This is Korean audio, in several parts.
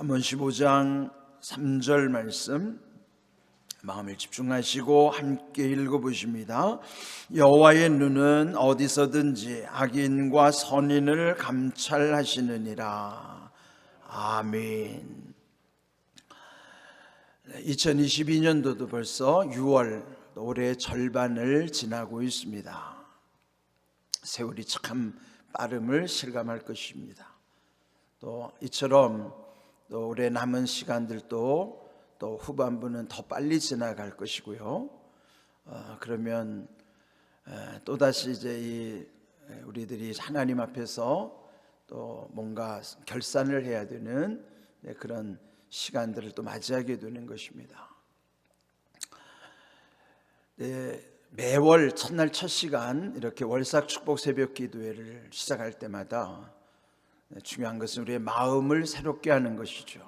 잠언 15장 3절 말씀 마음을 집중하시고 함께 읽어보십니다. 여호와의 눈은 어디서든지 악인과 선인을 감찰하시느니라. 아멘. 2022년도도 벌써 6월 올해 절반을 지나고 있습니다. 세월이 참 빠름을 실감할 것입니다. 또 이처럼 또 올해 남은 시간들도 또 후반부는 더 빨리 지나갈 것이고요. 그러면 또다시 이제 우리들이 하나님 앞에서 또 뭔가 결산을 해야 되는 그런 시간들을 또 맞이하게 되는 것입니다. 매월 첫날 첫 시간 이렇게 월삭 축복 새벽 기도회를 시작할 때마다 중요한 것은 우리의 마음을 새롭게 하는 것이죠.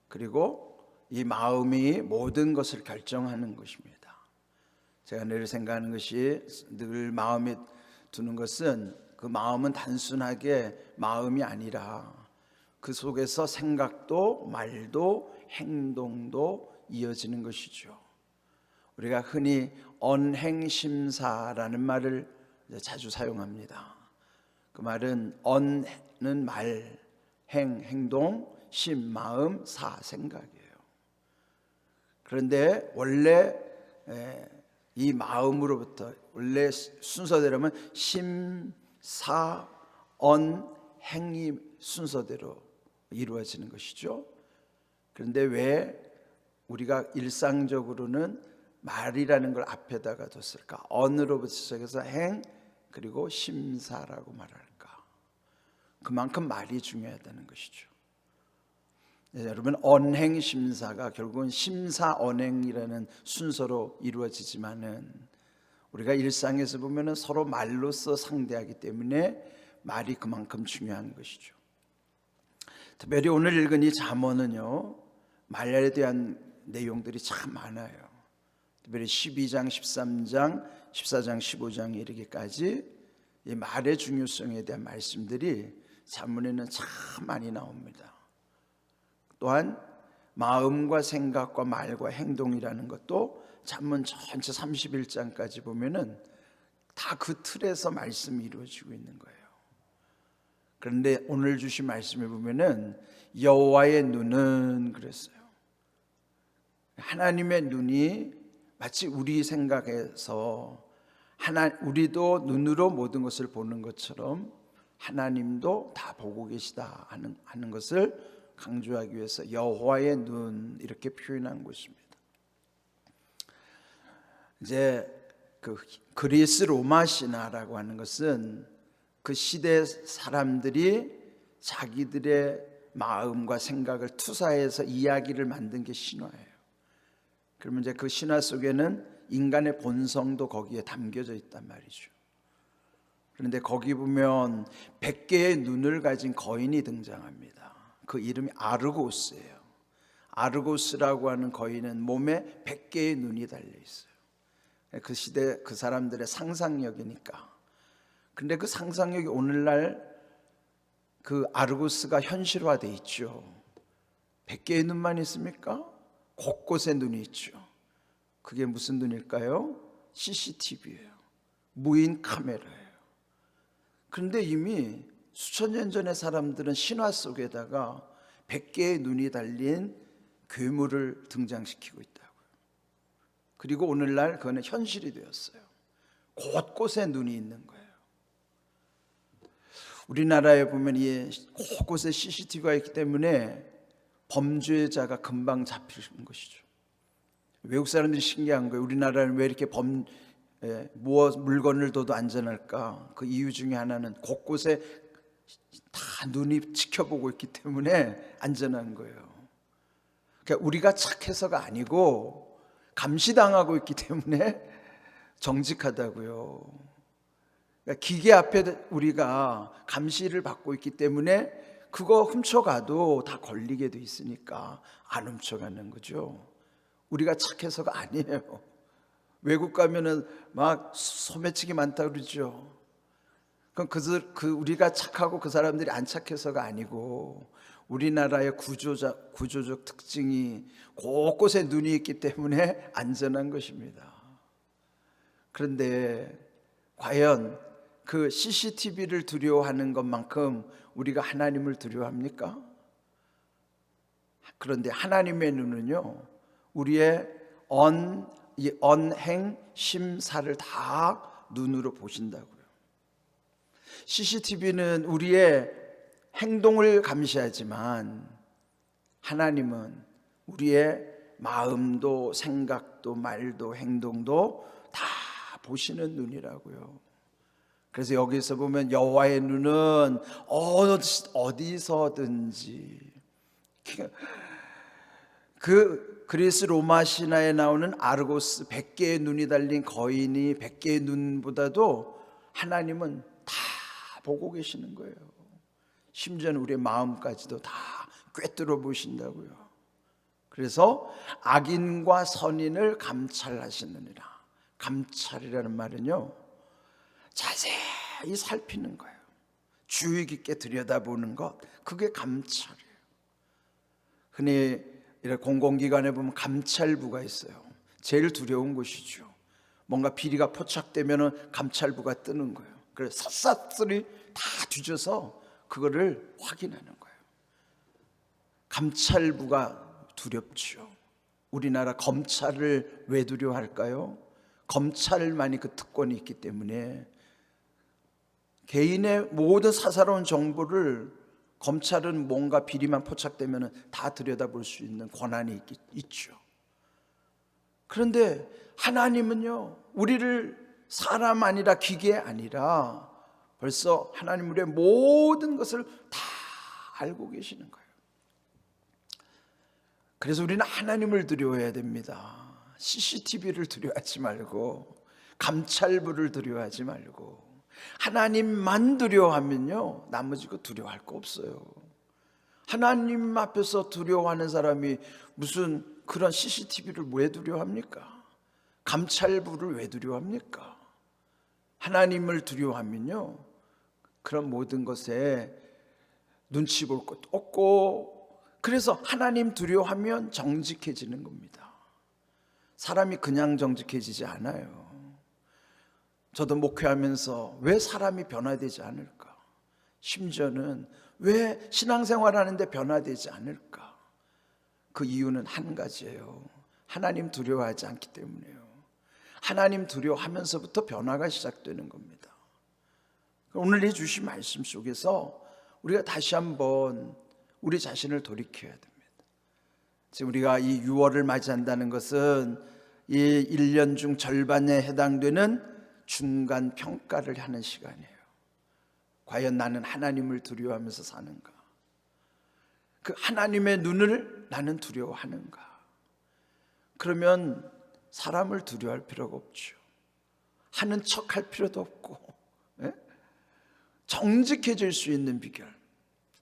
그리고 이 마음이 모든 것을 결정하는 것입니다. 제가 늘 생각하는 것이, 늘 마음에 두는 것은, 그 마음은 단순하게 마음이 아니라 그 속에서 생각도 말도 행동도 이어지는 것이죠. 우리가 흔히 언행심사라는 말을 자주 사용합니다. 그 말은 언는 말, 행동, 심, 마음, 사, 생각이에요. 그런데 원래 이 마음으로부터 원래 순서대로면 심, 사, 행이 순서대로 이루어지는 것이죠. 그런데 왜 우리가 일상적으로는 말이라는 걸 앞에다가 뒀을까? 언으로부터 시작해서 행, 그리고 심사라고 말할까? 그만큼 말이 중요하다는 것이죠. 여러분, 언행심사가 결국은 심사언행이라는 순서로 이루어지지만은 우리가 일상에서 보면은 서로 말로써 상대하기 때문에 말이 그만큼 중요한 것이죠. 특별히 오늘 읽은 이 잠언은요, 말에 대한 내용들이 참 많아요. 특별히 12장, 13장, 14장, 15장에 이르기까지 이 말의 중요성에 대한 말씀들이 잠언에는 참 많이 나옵니다. 또한 마음과 생각과 말과 행동이라는 것도 잠언 전체 31장까지 보면은 다 그 틀에서 말씀이 이루어지고 있는 거예요. 그런데 오늘 주신 말씀에 보면은 여호와의 눈은 그랬어요. 하나님의 눈이 마치 우리 생각에서 우리도 눈으로 모든 것을 보는 것처럼 하나님도 다 보고 계시다 하는 것을 강조하기 위해서 여호와의 눈 이렇게 표현한 것입니다. 이제 그 그리스 로마 신화라고 하는 것은 그 시대 사람들이 자기들의 마음과 생각을 투사해서 이야기를 만든 게 신화예요. 그러면 이제 그 신화 속에는 인간의 본성도 거기에 담겨져 있단 말이죠. 그런데 거기 보면 100개의 눈을 가진 거인이 등장합니다. 그 이름이 아르고스예요. 아르고스라고 하는 거인은 몸에 100개의 눈이 달려 있어요. 그 시대 그 사람들의 상상력이니까. 그런데 그 상상력이 오늘날 그 아르고스가 현실화되어 있죠. 100개의 눈만 있습니까? 곳곳에 눈이 있죠. 그게 무슨 눈일까요? CCTV예요. 무인 카메라예요. 그런데 이미 수천 년 전의 사람들은 신화 속에다가 100개의 눈이 달린 괴물을 등장시키고 있다고요. 그리고 오늘날 그거는 현실이 되었어요. 곳곳에 눈이 있는 거예요. 우리나라에 보면 이 곳곳에 CCTV가 있기 때문에 범죄자가 금방 잡히는 것이죠. 외국 사람들이 신기한 거예요. 우리나라는 왜 이렇게 물건을 둬도 안전할까? 그 이유 중에 하나는 곳곳에 다 눈이 지켜보고 있기 때문에 안전한 거예요. 그러니까 우리가 착해서가 아니고 감시당하고 있기 때문에 정직하다고요. 그러니까 기계 앞에 우리가 감시를 받고 있기 때문에 그거 훔쳐가도 다 걸리게 돼 있으니까 안 훔쳐가는 거죠. 우리가 착해서가 아니에요. 외국 가면은 막 소매치기 많다 그러죠. 그럼 우리가 착하고 그 사람들이 안 착해서가 아니고 우리나라의 구조적 특징이 곳곳에 눈이 있기 때문에 안전한 것입니다. 그런데 과연 그 CCTV를 두려워하는 것만큼 우리가 하나님을 두려워합니까? 그런데 하나님의 눈은요, 우리의 언행 심사를 다 눈으로 보신다고요. CCTV는 우리의 행동을 감시하지만 하나님은 우리의 마음도 생각도 말도 행동도 다 보시는 눈이라고요. 그래서 여기서 보면 여호와의 눈은 어디서든지, 그 그리스 로마 신화에 나오는 아르고스 100개의 눈이 달린 거인이 100개의 눈보다도 하나님은 다 보고 계시는 거예요. 심지어는 우리의 마음까지도 다 꿰뚫어 보신다고요. 그래서 악인과 선인을 감찰하시느니라. 감찰이라는 말은요, 자세히 살피는 거예요. 주의 깊게 들여다보는 것, 그게 감찰이에요. 흔히 공공기관에 보면 감찰부가 있어요. 제일 두려운 곳이죠. 뭔가 비리가 포착되면 감찰부가 뜨는 거예요. 그래서 샅샅이 다 뒤져서 그거를 확인하는 거예요. 감찰부가 두렵죠. 우리나라 검찰을 왜 두려워할까요? 검찰만이 그 특권이 있기 때문에 개인의 모든 사사로운 정보를 검찰은 뭔가 비리만 포착되면 다 들여다볼 수 있는 권한이 있죠. 그런데 하나님은요, 우리를 사람 아니라 기계 아니라 벌써 하나님 우리의 모든 것을 다 알고 계시는 거예요. 그래서 우리는 하나님을 두려워해야 됩니다. CCTV를 두려워하지 말고, 감찰부를 두려워하지 말고, 하나님만 두려워하면요, 나머지 거 두려워할 거 없어요. 하나님 앞에서 두려워하는 사람이 무슨 그런 CCTV를 왜 두려워합니까? 감찰부를 왜 두려워합니까? 하나님을 두려워하면요, 그런 모든 것에 눈치 볼 것도 없고, 그래서 하나님 두려워하면 정직해지는 겁니다. 사람이 그냥 정직해지지 않아요. 저도 목회하면서 왜 사람이 변화되지 않을까? 심지어는 왜 신앙생활 하는데 변화되지 않을까? 그 이유는 한 가지예요. 하나님 두려워하지 않기 때문이에요. 하나님 두려워하면서부터 변화가 시작되는 겁니다. 오늘 이 주신 말씀 속에서 우리가 다시 한번 우리 자신을 돌이켜야 됩니다. 지금 우리가 이 6월을 맞이한다는 것은 이 1년 중 절반에 해당되는 중간 평가를 하는 시간이에요. 과연 나는 하나님을 두려워하면서 사는가? 그 하나님의 눈을 나는 두려워하는가? 그러면 사람을 두려워할 필요가 없죠. 하는 척할 필요도 없고, 정직해질 수 있는 비결,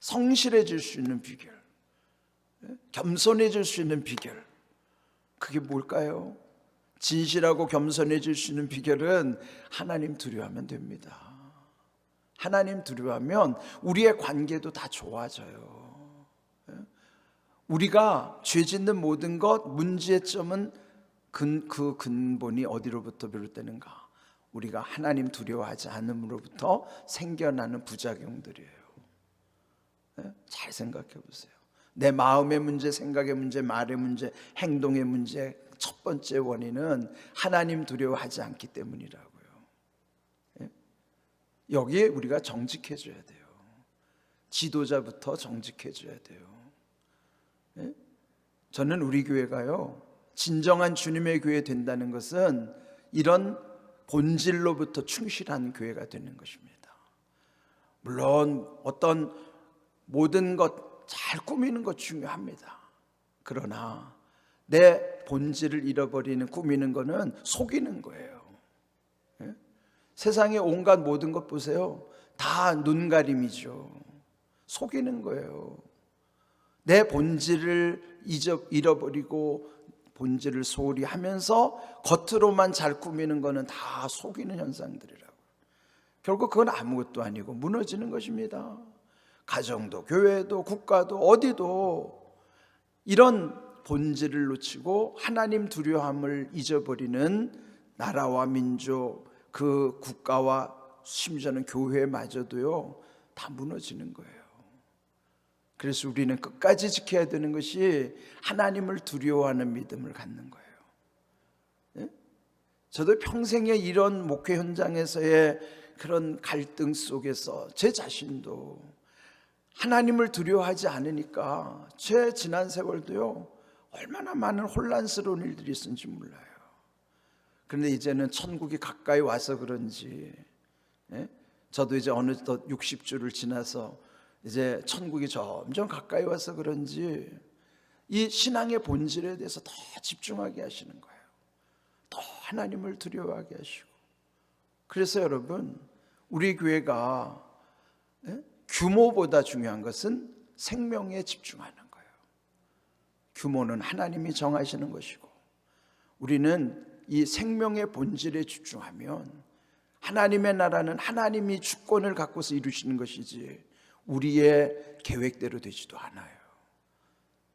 성실해질 수 있는 비결, 겸손해질 수 있는 비결, 그게 뭘까요? 진실하고 겸손해질 수 있는 비결은 하나님 두려워하면 됩니다. 하나님 두려워하면 우리의 관계도 다 좋아져요. 우리가 죄 짓는 모든 것, 문제점은 그 근본이 어디로부터 비롯되는가? 우리가 하나님 두려워하지 않음으로부터 생겨나는 부작용들이에요. 잘 생각해 보세요. 내 마음의 문제, 생각의 문제, 말의 문제, 행동의 문제, 첫 번째 원인은 하나님 두려워하지 않기 때문이라고요. 여기에 우리가 정직해져야 돼요. 지도자부터 정직해져야 돼요. 저는 우리 교회가요, 진정한 주님의 교회 된다는 것은 이런 본질로부터 충실한 교회가 되는 것입니다. 물론 어떤 모든 것 잘 꾸미는 것 중요합니다. 그러나 내 본질을 잃어버리는, 꾸미는 거는 속이는 거예요. 세상의 온갖 모든 것 보세요. 다 눈가림이죠. 속이는 거예요. 내 본질을 잃어버리고 본질을 소홀히 하면서 겉으로만 잘 꾸미는 거는 다 속이는 현상들이라고. 결국 그건 아무것도 아니고 무너지는 것입니다. 가정도, 교회도, 국가도, 어디도 이런 본질을 놓치고 하나님 두려움을 잊어버리는 나라와 민족, 그 국가와 심지어는 교회마저도요 다 무너지는 거예요. 그래서 우리는 끝까지 지켜야 되는 것이 하나님을 두려워하는 믿음을 갖는 거예요. 예? 저도 평생에 이런 목회 현장에서의 그런 갈등 속에서 제 자신도 하나님을 두려워하지 않으니까 제 지난 세월도요 얼마나 많은 혼란스러운 일들이 있었는지 몰라요. 그런데 이제는 천국이 가까이 와서 그런지, 예? 저도 이제 어느덧 60주를 지나서 이제 천국이 점점 가까이 와서 그런지 이 신앙의 본질에 대해서 더 집중하게 하시는 거예요. 더 하나님을 두려워하게 하시고. 그래서 여러분, 우리 교회가 규모보다 중요한 것은 생명에 집중하는 거예요. 규모는 하나님이 정하시는 것이고, 우리는 이 생명의 본질에 집중하면 하나님의 나라는 하나님이 주권을 갖고서 이루시는 것이지 우리의 계획대로 되지도 않아요.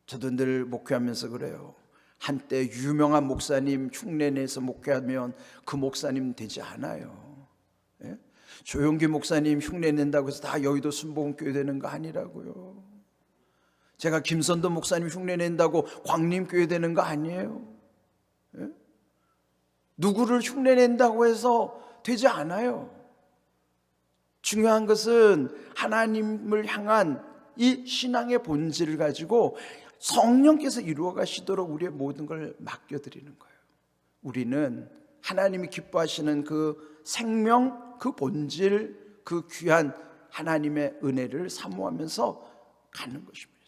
저도 늘 목회하면서 그래요. 한때 유명한 목사님 흉내내서 목회하면 그 목사님 되지 않아요. 예? 조용기 목사님 흉내낸다고 해서 다 여의도 순복음교회 되는 거 아니라고요. 제가 김선도 목사님 흉내낸다고 광림교회 되는 거 아니에요. 예? 누구를 흉내낸다고 해서 되지 않아요. 중요한 것은 하나님을 향한 이 신앙의 본질을 가지고 성령께서 이루어 가시도록 우리의 모든 걸 맡겨드리는 거예요. 우리는 하나님이 기뻐하시는 그 생명, 그 본질, 그 귀한 하나님의 은혜를 사모하면서 가는 것입니다.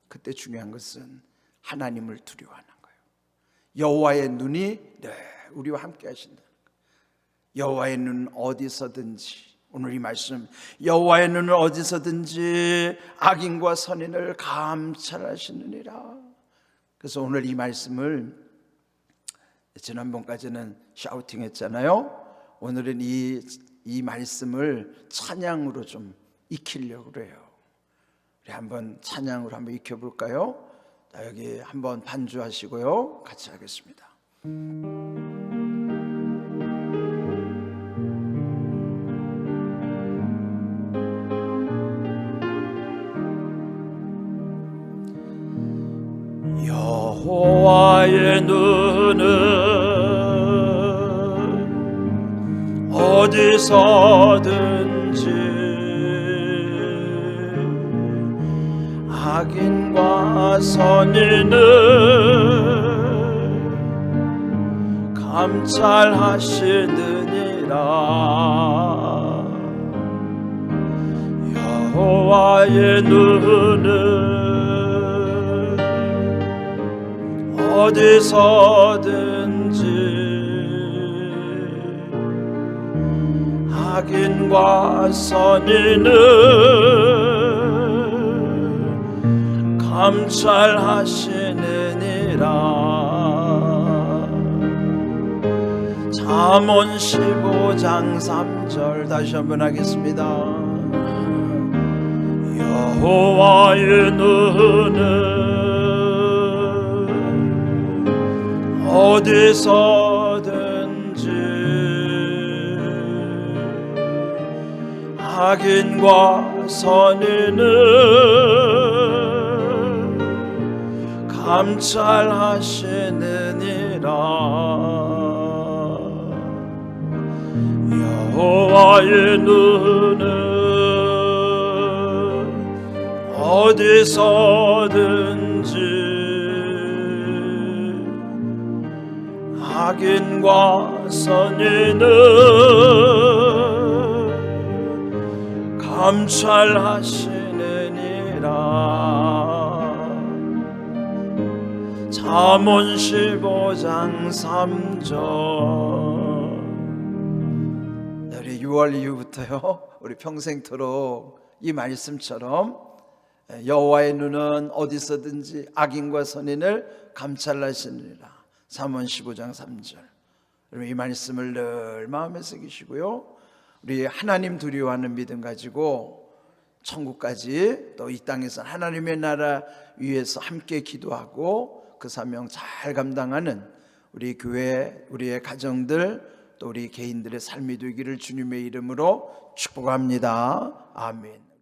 그때 중요한 것은 하나님을 두려워하는 거예요. 여호와의 눈이 늘 우리와 함께 하신다는 거예요. 여호와의 눈은 어디서든지, 오늘 이 말씀, 여호와의 눈은 어디서든지 악인과 선인을 감찰하시느니라. 그래서 오늘 이 말씀을, 지난번까지는 샤우팅 했잖아요. 오늘은 이 말씀을 찬양으로 좀 익히려고 그래요. 우리 한번 찬양으로 한번 익혀볼까요? 자, 여기 한번 반주하시고요, 같이 하겠습니다. 여호와의 눈은 어디서든지 악인과 선인을 감찰하시느니라. 여호와의 눈은 어디서든지 악인과 선인을 감찰하시느니라. 잠언 15장 3절 다시 한번 하겠습니다. 여호와의 눈은 어디서든지 악인과 선인을 감찰하시느니라. 여호와의 눈은 어디서든지 악인과 선인을 감찰하시느니라. 잠언 15장 3절. 우리 6월 이후부터요, 우리 평생토록 이 말씀처럼 여호와의 눈은 어디서든지 악인과 선인을 감찰하시느니라. 잠언 15장 3절. 여러분, 이 말씀을 늘 마음에 새기시고요, 우리 하나님 두려워하는 믿음 가지고 천국까지 또 이 땅에서 하나님의 나라 위해서 함께 기도하고 그 사명 잘 감당하는 우리 교회, 우리의 가정들, 또 우리 개인들의 삶이 되기를 주님의 이름으로 축복합니다. 아멘.